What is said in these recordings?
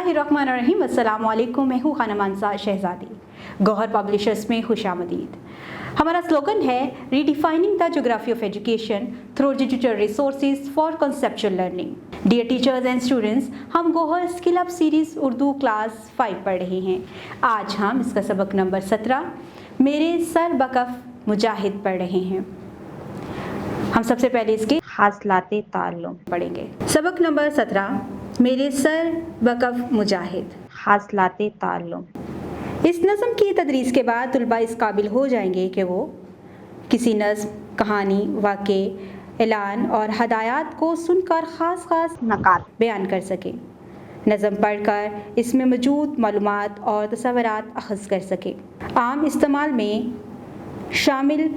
बिस्मिल्लाहिर्रहमानिर्रहीम। अस्सलाम वालेकुम। मैं हूँ खानम अंसा शहजादी। गौहर पब्लिशर्स में खुशामदीद। हमारा स्लोगन है redefining the geography of education through digital resources for conceptual learning. Dear teachers and students, हम Gauhar skill up series Urdu class 5 पढ़ रहे हैं। आज हम इसका सबक नंबर 17 मेरे सर बकफ मुजाहिद पढ़ रहे हैं। हम सबसे पहले इसके हासलाते ताल्लुम पढ़ेंगे। सबक नंबर 17 मेरे सर बकफ मुजाहिद, हासलाते ताल्लुम। इस नज़म की तदरीस के बाद तलबा इस काबिल हो जाएंगे कि वो किसी नज़्म, कहानी, वाक़े, ऐलान और हदायत को सुनकर ख़ास नकात बयान कर सकें। नज़म पढ़कर इसमें मौजूद मालूमात और तसव्वुरात अख़ज़ कर सकें। आम इस्तेमाल में शामिल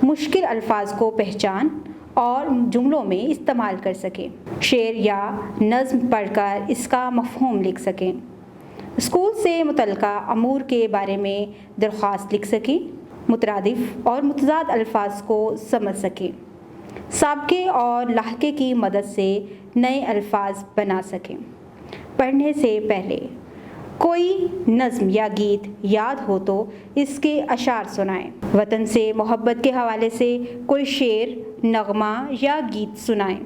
मुश्किल अल्फाज को पहचान और जुमलों में इस्तेमाल कर सकें। शेर या नज़्म पढ़कर इसका मफ़हूम लिख सकें। स्कूल से मुतल्लिक़ा अमूर के बारे में दरख्वास्त लिख सकें। मुतरादिफ़ और मुतज़ाद अल्फाज को समझ सकें। साबके और लाहके की मदद से नए अल्फाज बना सकें। पढ़ने से पहले कोई नज़्म या गीत याद हो तो इसके अशार सुनाएं। वतन से मोहब्बत के हवाले से कोई शेर, नगमा या गीत सुनाएं।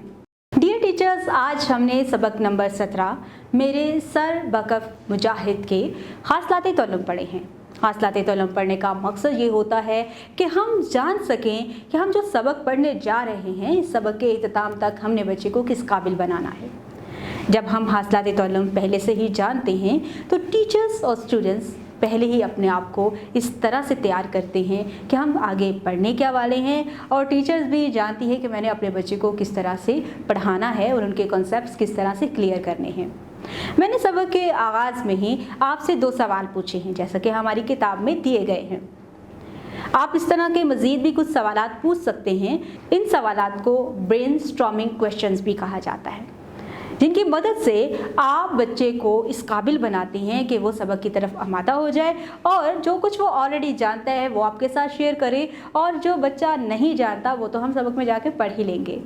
डियर टीचर्स, आज हमने सबक नंबर 17 मेरे सर बकफ मुजाहिद के हासलाते ताल्लुम पढ़े हैं। हासलाते ताल्लुम पढ़ने का मकसद ये होता है कि हम जान सकें कि हम जो सबक पढ़ने जा रहे हैं, इस सबक के इख्तिताम तक हमने बच्चे को किस काबिल बनाना है। जब हम हासलाते ताल्लुम पहले से ही जानते हैं तो टीचर्स और स्टूडेंट्स पहले ही अपने आप को इस तरह से तैयार करते हैं कि हम आगे पढ़ने क्या वाले हैं, और टीचर्स भी जानती है कि मैंने अपने बच्चे को किस तरह से पढ़ाना है और उनके कॉन्सेप्ट्स किस तरह से क्लियर करने हैं। मैंने सबक के आगाज़ में ही आपसे 2 सवाल पूछे हैं, जैसा कि हमारी किताब में दिए गए हैं। आप इस तरह के मज़ीद भी कुछ सवालात पूछ सकते हैं। इन सवालात को ब्रेनस्टॉर्मिंग क्वेश्चंस भी कहा जाता है, जिनकी मदद से आप बच्चे को इस काबिल बनाते हैं कि वो सबक की तरफ आमादा हो जाए और जो कुछ वो ऑलरेडी जानता है वो आपके साथ शेयर करे, और जो बच्चा नहीं जानता वो तो हम सबक में जाके पढ़ ही लेंगे।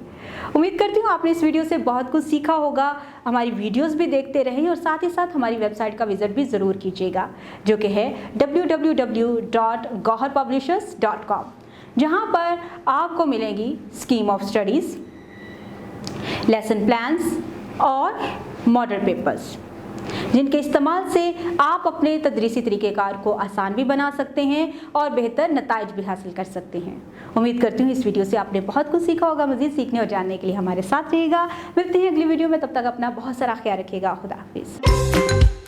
उम्मीद करती हूँ आपने इस वीडियो से बहुत कुछ सीखा होगा। हमारी वीडियोस भी देखते रहें और साथ ही साथ हमारी वेबसाइट का विज़िट भी ज़रूर कीजिएगा, जो कि है www.gauharpublishers.com, जहाँ पर आपको मिलेंगी scheme of studies, lesson plans और मॉडल पेपर्स, जिनके इस्तेमाल से आप अपने तदरीसी तरीक़ेकार को आसान भी बना सकते हैं और बेहतर नताइज भी हासिल कर सकते हैं। उम्मीद करती हूँ इस वीडियो से आपने बहुत कुछ सीखा होगा। मज़ीद सीखने और जानने के लिए हमारे साथ रहिएगा। मिलते हैं अगली वीडियो में, तब तक अपना बहुत सारा ख्याल रखिएगा। खुदा हाफिज़।